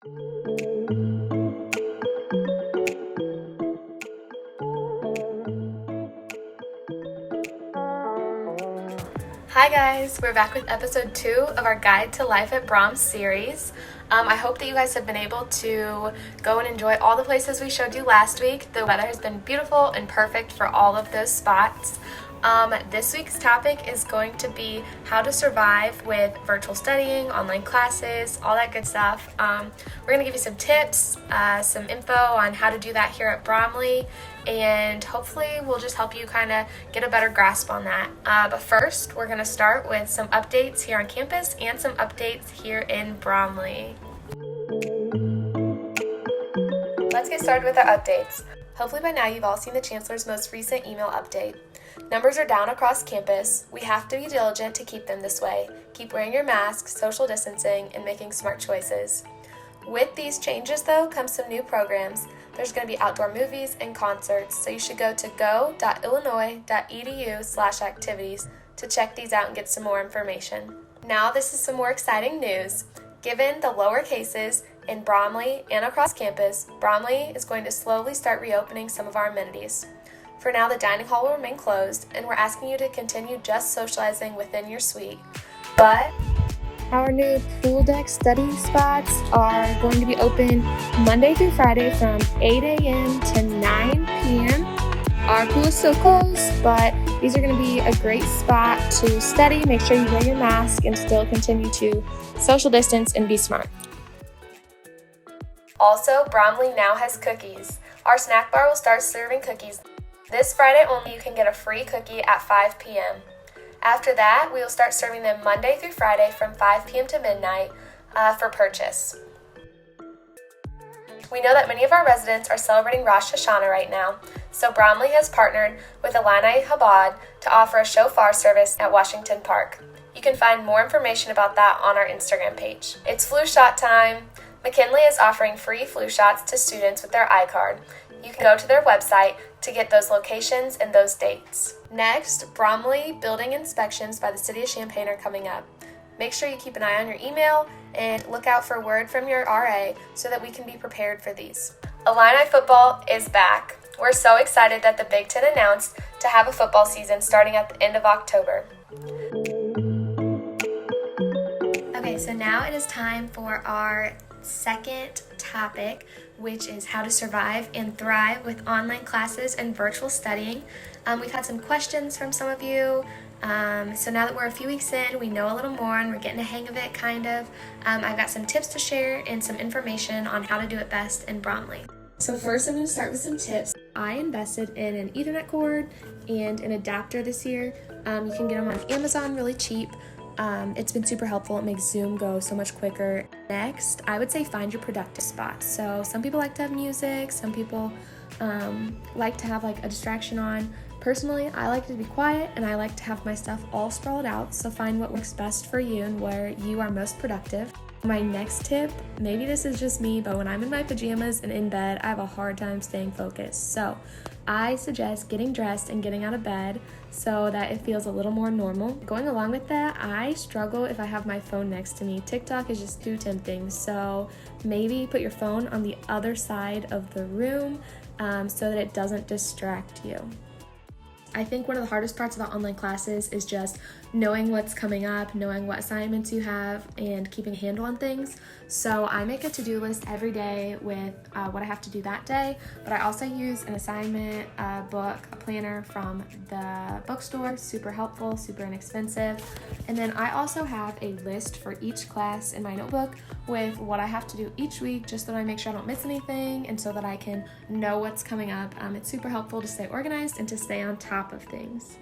Hi guys, we're back with episode 2 of our Guide to Life at Brom series. I hope that you guys have been able to go and enjoy all the places we showed you last week. The weather has been beautiful and perfect for all of those spots. This week's topic is going to be how to survive with virtual studying, online classes, all that good stuff. We're going to give you some tips, some info on how to do that here at Bromley, and hopefully we'll just help you kind of get a better grasp on that. But first, we're going to start with some updates here on campus and some updates here in Bromley. Let's get started with our updates. Hopefully by now you've all seen the Chancellor's most recent email update. Numbers are down across campus. We have to be diligent to keep them this way. Keep wearing your mask, social distancing, and making smart choices. With these changes, though, comes some new programs. There's going to be outdoor movies and concerts, so you should go to go.illinois.edu/activities to check these out and get some more information. Now this is some more exciting news. Given the lower cases in Bromley and across campus, Bromley is going to slowly start reopening some of our amenities. For now, the dining hall will remain closed, and we're asking you to continue just socializing within your suite. But our new pool deck study spots are going to be open Monday through Friday from 8 a.m. to 9 p.m. Our pool is still closed, but these are going to be a great spot to study. Make sure you wear your mask and still continue to social distance and be smart. Also, Bromley now has cookies. Our snack bar will start serving cookies. This Friday only, you can get a free cookie at 5 p.m. After that, we will start serving them Monday through Friday from 5 p.m. to midnight for purchase. We know that many of our residents are celebrating Rosh Hashanah right now, so Bromley has partnered with Illini Chabad to offer a shofar service at Washington Park. You can find more information about that on our Instagram page. It's flu shot time. McKinley is offering free flu shots to students with their iCard. You can go to their website to get those locations and those dates. Next, Bromley building inspections by the City of Champaign are coming up. Make sure you keep an eye on your email and look out for word from your RA so that we can be prepared for these. Illini football is back. We're so excited that the Big Ten announced to have a football season starting at the end of October. Okay, so now it is time for our second topic, which is how to survive and thrive with online classes and virtual studying. We've had some questions from some of you. So now that we're a few weeks in, we know a little more and we're getting a hang of it, kind of. I've got some tips to share and some information on how to do it best in Bromley. So first I'm going to start with some tips. I invested in an Ethernet cord and an adapter this year. You can get them on Amazon really cheap. It's been super helpful. It makes Zoom go so much quicker. Next, I would say find your productive spots. So some people like to have music, some people like to have like a distraction on. Personally, I like to be quiet and I like to have my stuff all sprawled out, so find what works best for you and where you are most productive. My next tip, maybe this is just me, but when I'm in my pajamas and in bed, I have a hard time staying focused. So I suggest getting dressed and getting out of bed so that it feels a little more normal. Going along with that, I struggle if I have my phone next to me. TikTok is just too tempting, so maybe put your phone on the other side of the room so that it doesn't distract you. I think one of the hardest parts about online classes is just knowing what's coming up, knowing what assignments you have, and keeping a handle on things. So I make a to-do list every day with what I have to do that day, but I also use an assignment book, a planner from the bookstore. Super helpful, super inexpensive. And then I also have a list for each class in my notebook with what I have to do each week, just so that I make sure I don't miss anything and so that I can know what's coming up. It's super helpful to stay organized and to stay on top of things.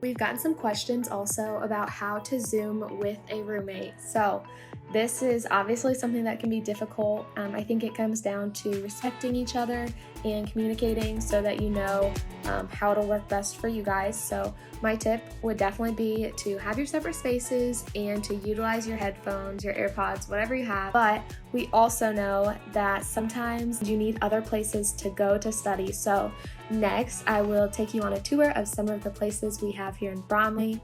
We've gotten some questions also about how to Zoom with a roommate. So this is obviously something that can be difficult. I think it comes down to respecting each other and communicating so that you know how it'll work best for you guys. So my tip would definitely be to have your separate spaces and to utilize your headphones, your AirPods, whatever you have. But we also know that sometimes you need other places to go to study. So next, I will take you on a tour of some of the places we have here in Bromley.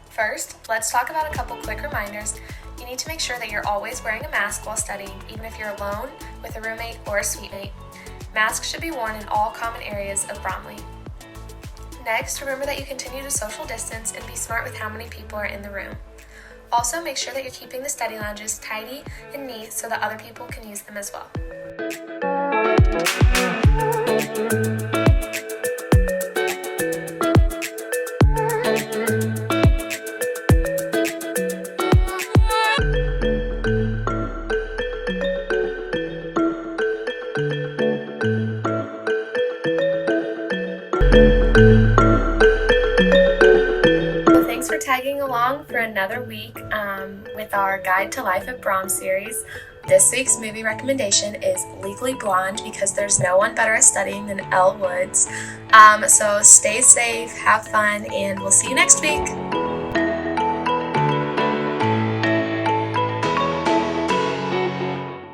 First, let's talk about a couple quick reminders you need need to make sure that you're always wearing a mask while studying, even if you're alone, with a roommate, or a suite mate. Masks should be worn in all common areas of Bromley. Next, remember that you continue to social distance and be smart with how many people are in the room. Also, make sure that you're keeping the study lounges tidy and neat so that other people can use them as well. Thanks for tagging along for another week with our Guide to Life at Brom series. This week's movie recommendation is Legally Blonde because there's no one better at studying than Elle Woods. So stay safe, have fun, and we'll see you next week.